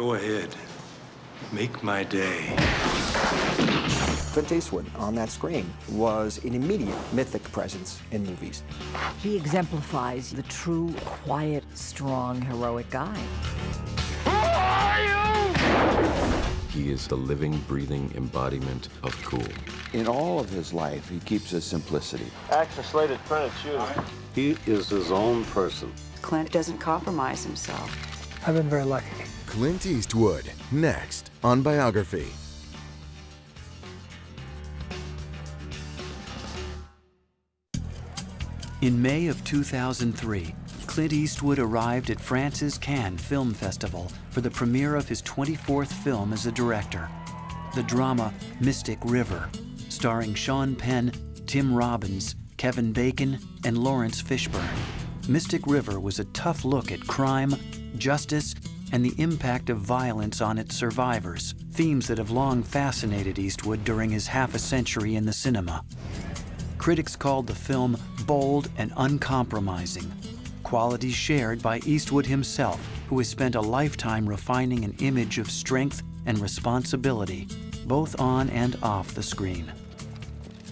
Go ahead. Make my day. Clint Eastwood on that screen was an immediate mythic presence in movies. He exemplifies the true, quiet, strong, heroic guy. Who are you? He is the living, breathing embodiment of cool. In all of his life, he keeps his simplicity. Action slated printed shoes. He is his own person. Clint doesn't compromise himself. I've been very lucky. Clint Eastwood, next on Biography. In May of 2003, Clint Eastwood arrived at France's Cannes Film Festival for the premiere of his 24th film as a director, the drama Mystic River, starring Sean Penn, Tim Robbins, Kevin Bacon, and Lawrence Fishburne. Mystic River was a tough look at crime, justice, and the impact of violence on its survivors, themes that have long fascinated Eastwood during his half a century in the cinema. Critics called the film bold and uncompromising, qualities shared by Eastwood himself, who has spent a lifetime refining an image of strength and responsibility, both on and off the screen.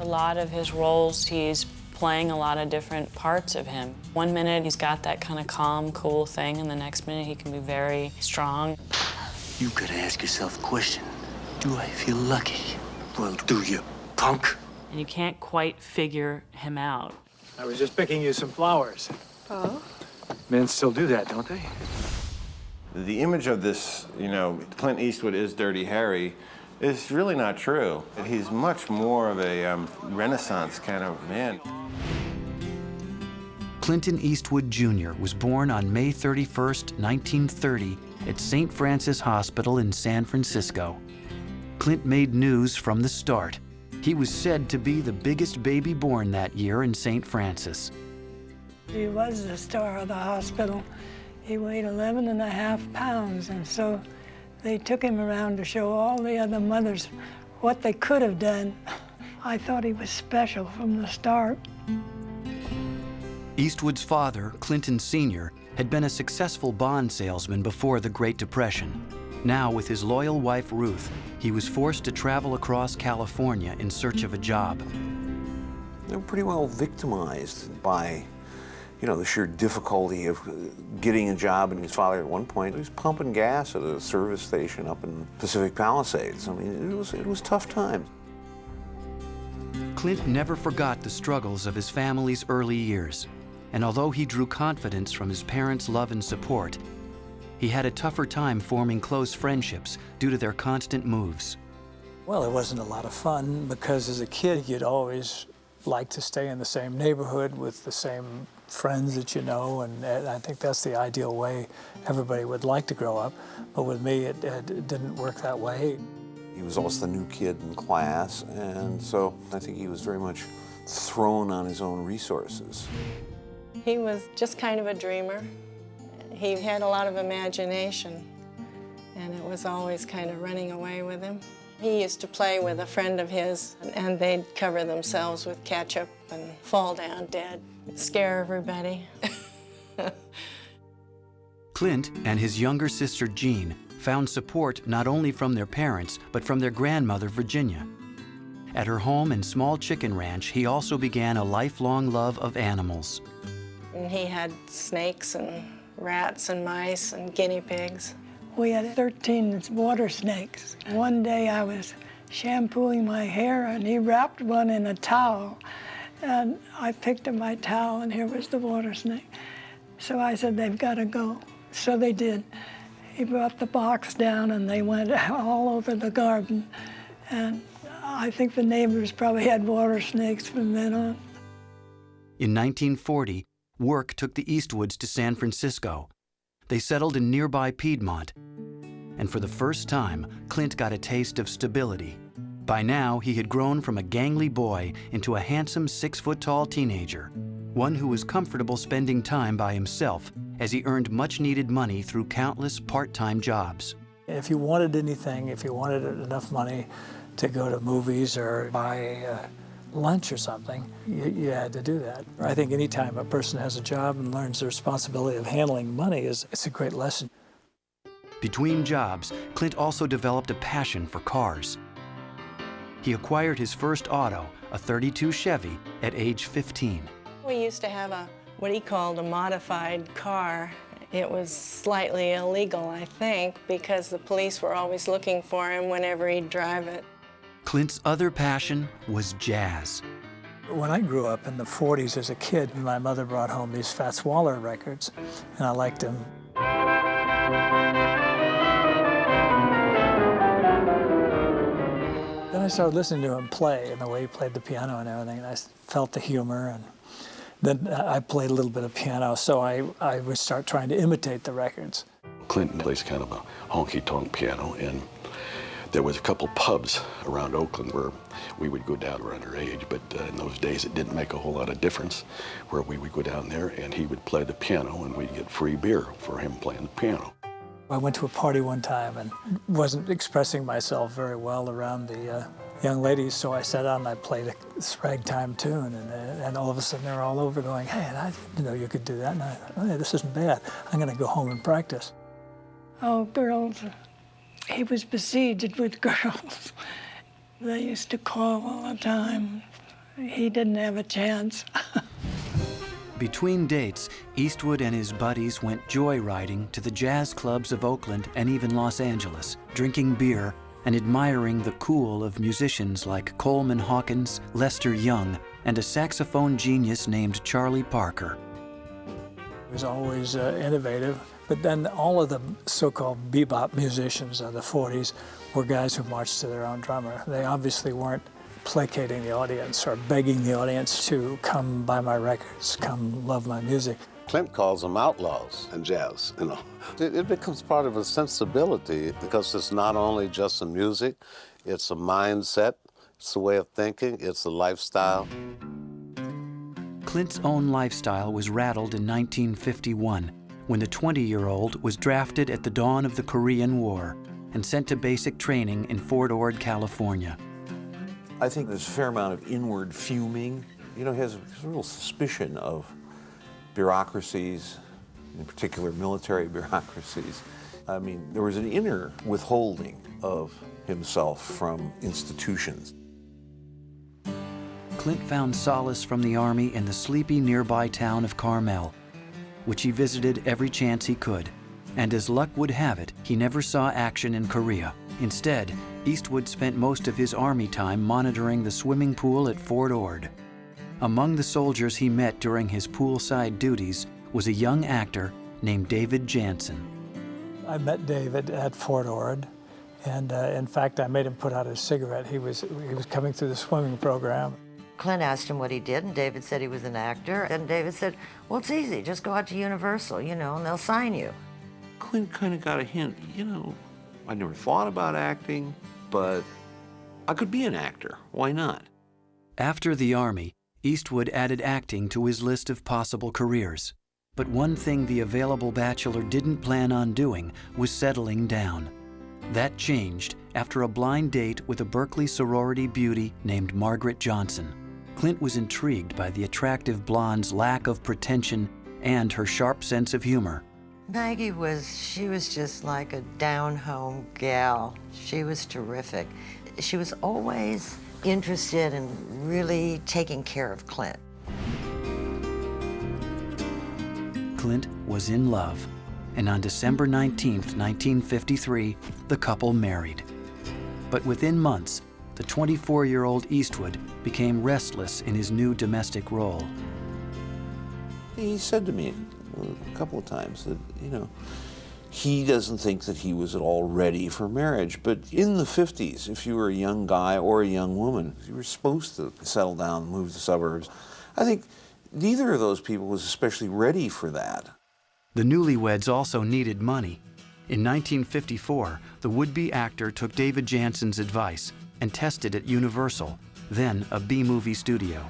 A lot of his roles, he's playing a lot of different parts of him. One minute he's got that kind of calm, cool thing, and the next minute he can be very strong. You gotta ask yourself a question. Do I feel lucky? Well, do you, punk? And you can't quite figure him out. I was just picking you some flowers. Oh? Men still do that, don't they? The image of this, Clint Eastwood is Dirty Harry is really not true. He's much more of a Renaissance kind of man. Clinton Eastwood Jr. was born on May 31st, 1930, at St. Francis Hospital in San Francisco. Clint made news from the start. He was said to be the biggest baby born that year in St. Francis. He was the star of the hospital. He weighed 11.5 pounds, and so they took him around to show all the other mothers what they could have done. I thought he was special from the start. Eastwood's father, Clinton Sr., had been a successful bond salesman before the Great Depression. Now, with his loyal wife, Ruth, he was forced to travel across California in search of a job. They were pretty well victimized by, the sheer difficulty of getting a job. And his father, at one point, was pumping gas at a service station up in Pacific Palisades. I mean, it was tough times. Clint never forgot the struggles of his family's early years. And although he drew confidence from his parents' love and support, he had a tougher time forming close friendships due to their constant moves. Well, it wasn't a lot of fun because as a kid, you'd always like to stay in the same neighborhood with the same friends that you know, and I think that's the ideal way everybody would like to grow up. But with me, it didn't work that way. He was also the new kid in class, and so I think he was very much thrown on his own resources. He was just kind of a dreamer. He had a lot of imagination, and it was always kind of running away with him. He used to play with a friend of his, and they'd cover themselves with ketchup and fall down dead, scare everybody. Clint and his younger sister, Jean, found support not only from their parents, but from their grandmother, Virginia. At her home and small chicken ranch, he also began a lifelong love of animals. And he had snakes and rats and mice and guinea pigs. We had 13 water snakes. One day I was shampooing my hair and he wrapped one in a towel. And I picked up my towel and here was the water snake. So I said, they've got to go. So they did. He brought the box down and they went all over the garden. And I think the neighbors probably had water snakes from then on. In 1940, work took the Eastwoods to San Francisco. They settled in nearby Piedmont. And for the first time, Clint got a taste of stability. By now, he had grown from a gangly boy into a handsome 6-foot-tall teenager, one who was comfortable spending time by himself as he earned much-needed money through countless part-time jobs. If you wanted anything, if you wanted enough money to go to movies or buy lunch or something, you had to do that. I think anytime a person has a job and learns the responsibility of handling money, it's a great lesson. Between jobs, Clint also developed a passion for cars. He acquired his first auto, a '32 Chevy, at age 15. We used to have what he called a modified car. It was slightly illegal, I think, because the police were always looking for him whenever he'd drive it. Clint's other passion was jazz. When I grew up in the 40s as a kid, my mother brought home these Fats Waller records, and I liked them. Then I started listening to him play and the way he played the piano and everything, and I felt the humor. And then I played a little bit of piano, so I would start trying to imitate the records. Clinton plays kind of a honky-tonk piano, and there was a couple pubs around Oakland where we would go down around our age, but in those days it didn't make a whole lot of difference, where we would go down there and he would play the piano and we'd get free beer for him playing the piano. I went to a party one time and wasn't expressing myself very well around the young ladies, so I sat down and I played a ragtime tune, and all of a sudden they're all over going, "Hey, I didn't know you could do that." And I thought, "Hey, this isn't bad. I'm going to go home and practice." Oh, girls. He was besieged with girls. They used to call all the time. He didn't have a chance. Between dates, Eastwood and his buddies went joyriding to the jazz clubs of Oakland and even Los Angeles, drinking beer and admiring the cool of musicians like Coleman Hawkins, Lester Young, and a saxophone genius named Charlie Parker. He was always innovative, but then all of the so-called bebop musicians of the 40s were guys who marched to their own drummer. They obviously weren't placating the audience or begging the audience to come buy my records, come love my music. Clint calls them outlaws in jazz, you know. It becomes part of a sensibility because it's not only just the music, it's a mindset, it's a way of thinking, it's a lifestyle. Clint's own lifestyle was rattled in 1951 when the 20-year-old was drafted at the dawn of the Korean War and sent to basic training in Fort Ord, California. I think there's a fair amount of inward fuming. You know, he has a real suspicion of bureaucracies, in particular military bureaucracies. I mean, there was an inner withholding of himself from institutions. Clint found solace from the Army in the sleepy nearby town of Carmel, which he visited every chance he could. And as luck would have it, he never saw action in Korea. Instead, Eastwood spent most of his Army time monitoring the swimming pool at Fort Ord. Among the soldiers he met during his poolside duties was a young actor named David Jansen. I met David at Fort Ord, and in fact, I made him put out his cigarette. He was coming through the swimming program. Clint asked him what he did, and David said he was an actor. And David said, "Well, it's easy. Just go out to Universal, you know, and they'll sign you." Clint kind of got a hint, you know, I never thought about acting, but I could be an actor. Why not? After the Army, Eastwood added acting to his list of possible careers. But one thing the available bachelor didn't plan on doing was settling down. That changed after a blind date with a Berkeley sorority beauty named Margaret Johnson. Clint was intrigued by the attractive blonde's lack of pretension and her sharp sense of humor. Maggie she was just like a down-home gal. She was terrific. She was always interested in really taking care of Clint. Clint was in love, and on December 19th, 1953, the couple married. But within months, the 24-year-old Eastwood became restless in his new domestic role. He said to me a couple of times that, you know, he doesn't think that he was at all ready for marriage. But in the 50s, if you were a young guy or a young woman, you were supposed to settle down and move to the suburbs. I think neither of those people was especially ready for that. The newlyweds also needed money. In 1954, the would-be actor took David Jansen's advice and tested at Universal, then a B-movie studio.